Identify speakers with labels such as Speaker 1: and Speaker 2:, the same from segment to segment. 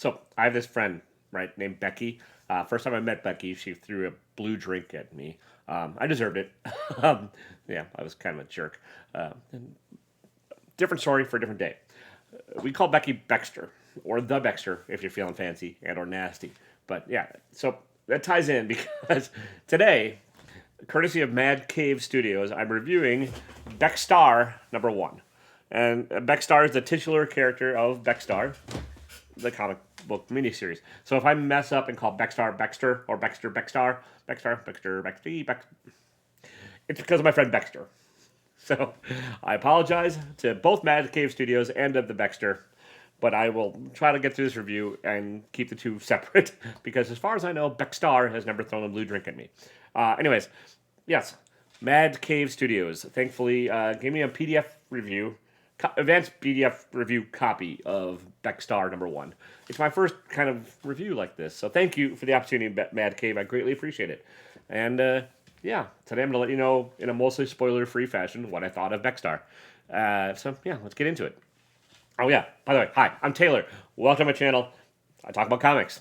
Speaker 1: So I have this friend, right, named Becky. First time I met Becky, she threw a blue drink at me. I deserved it. um, yeah, I was kind of a jerk. And different story for a different day. We call Becky Becstar, or the Becstar if you're feeling fancy and or nasty. But yeah, so that ties in because today, courtesy of Mad Cave Studios, I'm reviewing Becstar #1. And Becstar is the titular character of Becstar, the comic book miniseries. So if I mess up and call Becstar Becstar or Becstar, it's because of my friend Becstar. So I apologize to both Mad Cave Studios and of the Becstar, but I will try to get through this review and keep the two separate because, as far as I know, Becstar has never thrown a blue drink at me. Anyways, yes, Mad Cave Studios thankfully gave me a PDF review, advanced PDF review copy of Becstar #1. It's my first kind of review like this, so thank you for the opportunity, Mad Cave. I greatly appreciate it. And yeah, today I'm going to let you know in a mostly spoiler-free fashion what I thought of Becstar. So yeah, let's get into it. Oh yeah, by the way, hi, I'm Taylor. Welcome to my channel. I talk about comics.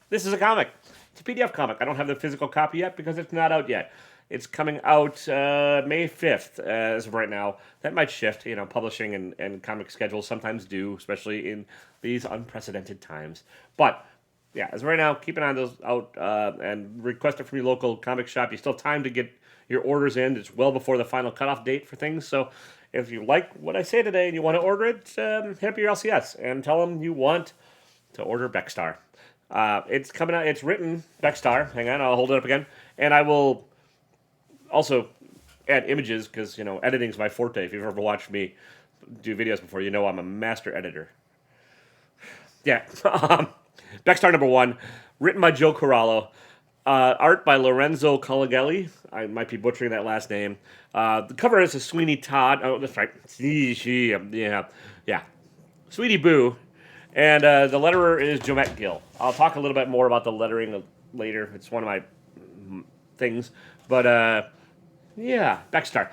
Speaker 1: This is a comic. It's a PDF comic. I don't have the physical copy yet because it's not out yet. It's coming out May 5th as of right now. That might shift. You know, publishing and comic schedules sometimes do, especially in these unprecedented times. But yeah, as of right now, keep an eye on those out and request it from your local comic shop. You still have time to get your orders in. It's well before the final cutoff date for things. So if you like what I say today and you want to order it, hit up your LCS and tell them you want to order Becstar. It's coming out. It's written Becstar. Hang on, I'll hold it up again, and I will also add images because editing's my forte. If you've ever watched me do videos before, you know I'm a master editor. Yeah, Becstar #1, written by Joe Corallo, art by Lorenzo Colangeli. I might be butchering that last name. The cover is a Sweeney Todd. Oh, that's right. Yeah, Sweetie Boo. And the letterer is Jomette Gill. I'll talk a little bit more about the lettering later. It's one of my things. But yeah, Becstar.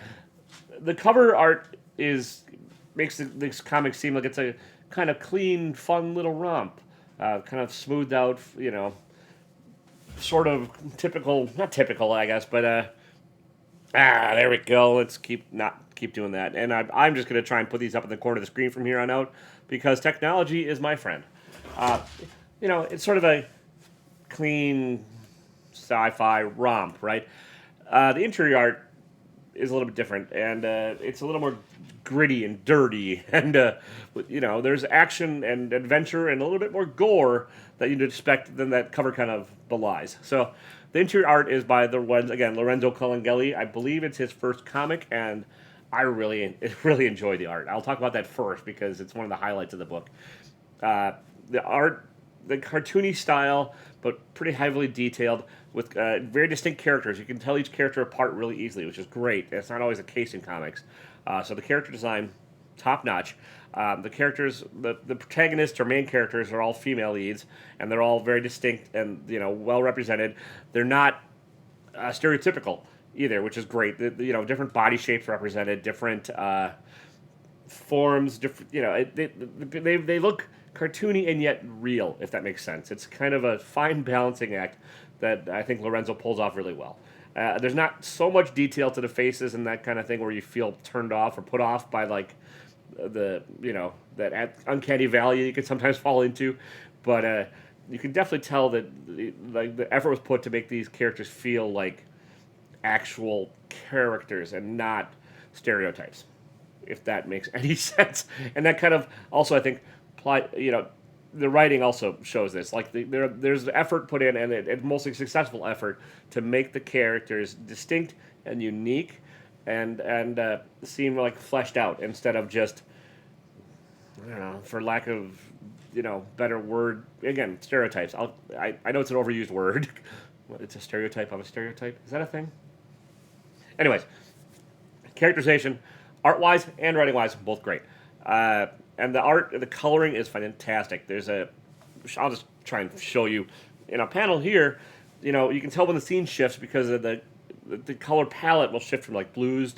Speaker 1: The cover art makes this comic seem like it's a kind of clean, fun little romp. Kind of smoothed out, sort of typical, not typical, I guess, but there we go. Let's keep doing that. And I'm just going to try and put these up in the corner of the screen from here on out because technology is my friend. It's sort of a clean sci-fi romp, right? The interior art is a little bit different, and it's a little more gritty and dirty, and there's action and adventure and a little bit more gore that you'd expect than that cover kind of belies. So the interior art is by Lorenzo Colangeli. I believe it's his first comic, and I really enjoy the art. I'll talk about that first because it's one of the highlights of the book. The art, the cartoony style, but pretty heavily detailed with very distinct characters. You can tell each character apart really easily, which is great. That's not always the case in comics. So the character design, top notch. The characters, the protagonists or main characters are all female leads, and they're all very distinct and well represented. They're not stereotypical either, which is great. Different body shapes represented, different forms, different. They look cartoony and yet real, if that makes sense. It's kind of a fine balancing act that I think Lorenzo pulls off really well. There's not so much detail to the faces and that kind of thing where you feel turned off or put off by that uncanny valley you can sometimes fall into, but you can definitely tell that the effort was put to make these characters feel like actual characters and not stereotypes, if that makes any sense. And that kind of also, I think, the writing also shows this. Like there's effort put in, and it's mostly successful effort to make the characters distinct and unique, and seem like fleshed out instead of just, I don't know, for lack of better word, again, stereotypes. I know it's an overused word. It's a stereotype of a stereotype. Is that a thing? Anyways, characterization, art-wise and writing-wise, both great. And the coloring is fantastic. I'll just try and show you in a panel here. You can tell when the scene shifts because of the color palette will shift from like blues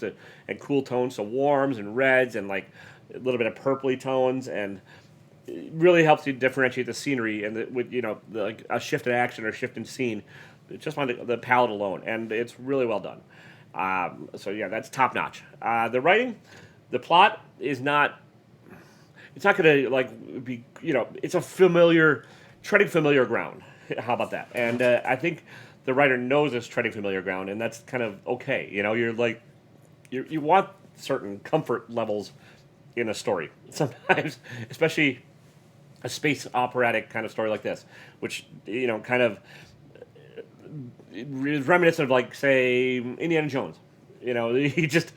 Speaker 1: and cool tones to warms and reds and like a little bit of purpley tones, and it really helps you differentiate the scenery and with like a shift in action or shift in scene, just on the palette alone, and it's really well done. So yeah, that's top notch. The writing, the plot is not. It's not going to like be it's a familiar, treading familiar ground. How about that? And I think the writer knows it's treading familiar ground, and that's kind of okay. You're like you want certain comfort levels in a story sometimes, especially a space operatic kind of story like this, which kind of is reminiscent of like say Indiana Jones. You just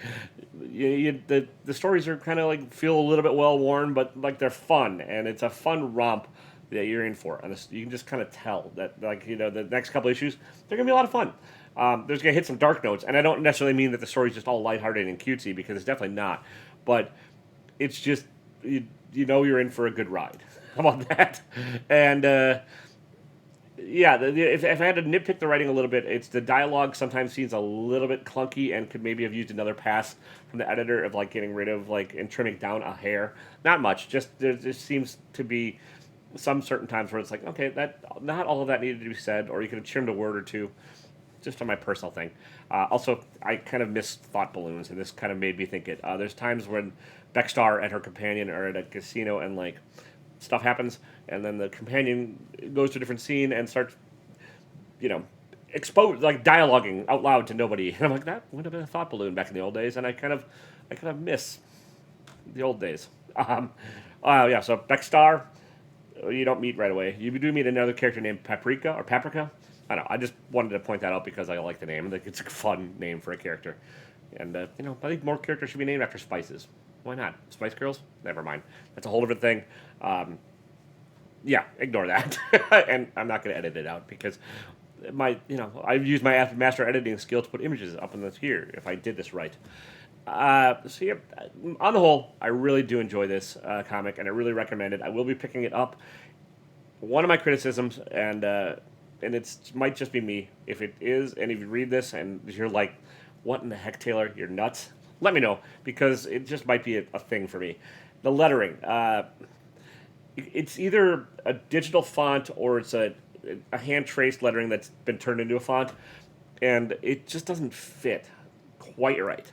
Speaker 1: the stories are kind of like feel a little bit well worn, but like they're fun and it's a fun romp that you're in for, and you can just kind of tell that like the next couple issues they're gonna be a lot of fun. There's gonna hit some dark notes, and I don't necessarily mean that the story's just all lighthearted and cutesy because it's definitely not, but it's just you're in for a good ride. How about that? And yeah, if I had to nitpick the writing a little bit, it's the dialogue sometimes seems a little bit clunky and could maybe have used another pass from the editor of like getting rid of like and trimming down a hair. Not much, just there just seems to be some certain times where it's like, okay, that not all of that needed to be said, or you could have trimmed a word or two. Just on my personal thing. Also, I kind of miss thought balloons, and this kind of made me think it. There's times when Becstar and her companion are at a casino, and like stuff happens, and then the companion goes to a different scene and starts, expose like dialoguing out loud to nobody. And I'm like, that would have been a thought balloon back in the old days, and I kind of miss the old days. Yeah. So Becstar, you don't meet right away. You do meet another character named Paprika or Paprika. I don't know. I just wanted to point that out because I like the name. I think it's a fun name for a character. And, I think more characters should be named after spices. Why not? Spice Girls? Never mind. That's a whole different thing. Yeah, ignore that. And I'm not going to edit it out because I've used my master editing skill to put images up in this here if I did this right. So yeah, on the whole, I really do enjoy this comic, and I really recommend it. I will be picking it up. One of my criticisms, and it might just be me. If it is, and if you read this and you're like, what in the heck, Taylor? You're nuts? Let me know, because it just might be a thing for me. The lettering. It's either a digital font or it's a hand-traced lettering that's been turned into a font, and it just doesn't fit quite right.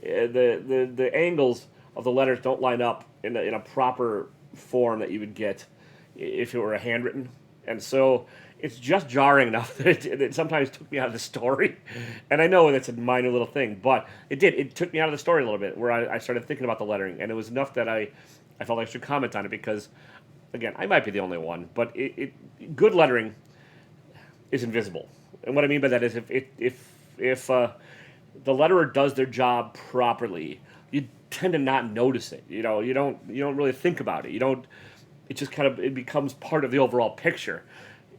Speaker 1: The angles of the letters don't line up in a proper form that you would get if it were a handwritten, and so it's just jarring enough that it sometimes took me out of the story. And I know that's a minor little thing, but it did. It took me out of the story a little bit, where I started thinking about the lettering, and it was enough that I felt I should comment on it because, again, I might be the only one, but good lettering is invisible. And what I mean by that is if the letterer does their job properly, you tend to not notice it. You don't really think about it. It just it becomes part of the overall picture.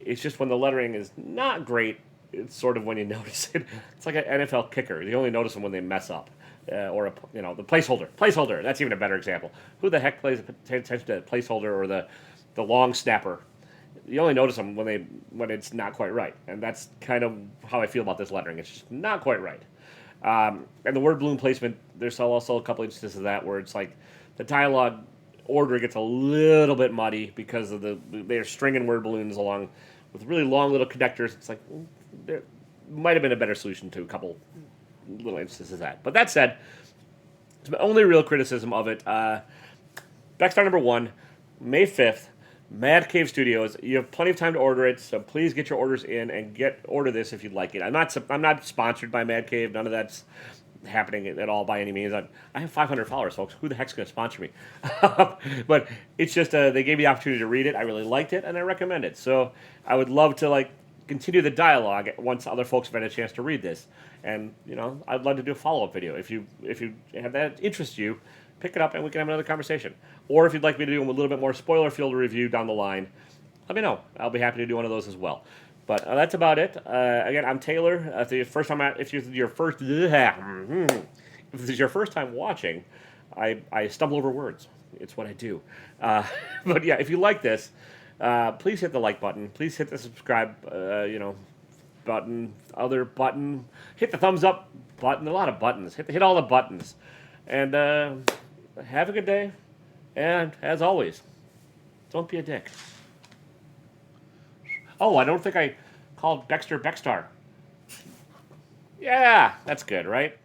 Speaker 1: It's just when the lettering is not great, it's sort of when you notice it. It's like an NFL kicker. You only notice them when they mess up. Or the placeholder. Placeholder, that's even a better exampays who the heck pays attention to the placeholder or the long snapper? You only notice them when it's not quite right. And that's kind of how I feel about this lettering. It's just not quite right. And the word balloon placement, there's also a couple instances of that where it's like the dialogue order gets a little bit muddy because of they're stringing word balloons along with really long little connectors. It's like there might have been a better solution to a couple little instances of that. But that said, it's my only real criticism of it. Becstar #1, May 5th, Mad Cave Studios. You have plenty of time to order it, so please get your orders in and order this if you'd like it. I'm not sponsored by Mad Cave. None of that's happening at all by any means. I have 500 followers, folks. Who the heck's going to sponsor me? But it's just they gave me the opportunity to read it. I really liked it, and I recommend it. So I would love to continue the dialogue once other folks have had a chance to read this. And I'd love to do a follow-up video if you have that interest you. Pick it up and we can have another conversation. Or if you'd like me to do a little bit more spoiler-filled review down the line, let me know. I'll be happy to do one of those as well. But that's about it. Again, I'm Taylor. If this is your first time watching, I stumble over words. It's what I do. But yeah, if you like this, please hit the like button. Please hit the subscribe, button, other button. Hit the thumbs up button. A lot of buttons. Hit all the buttons. And have a good day. And as always, Don't be a dick. Oh, I don't think I called Becstar Becstar. Yeah, that's good, right?